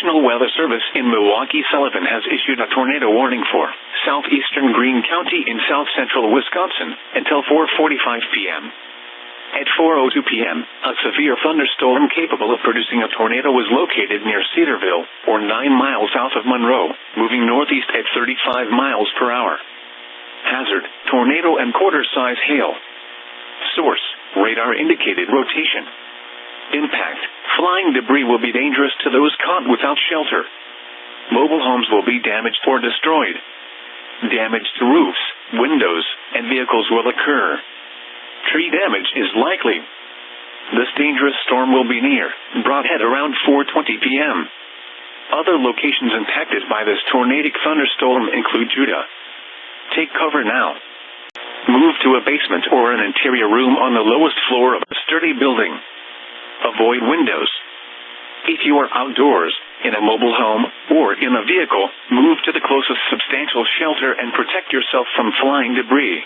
National Weather Service in Milwaukee Sullivan has issued a tornado warning for southeastern Greene County in south-central Wisconsin until 4:45 p.m. At 4:02 p.m., a severe thunderstorm capable of producing a tornado was located near Cedarville, or 9 miles south of Monroe, moving northeast at 35 miles per hour. Hazard: tornado and quarter-size hail. Source: radar-indicated rotation. Impact: flying debris will be dangerous to those caught without shelter. Mobile homes will be damaged or destroyed. Damage to roofs, windows, and vehicles will occur. Tree damage is likely. This dangerous storm will be near Broadhead around 4:20 p.m. Other locations impacted by this tornadic thunderstorm include Judah. Take cover now. Move to a basement or an interior room on the lowest floor of a sturdy building. Avoid windows. If you are outdoors, in a mobile home, or in a vehicle, move to the closest substantial shelter and protect yourself from flying debris.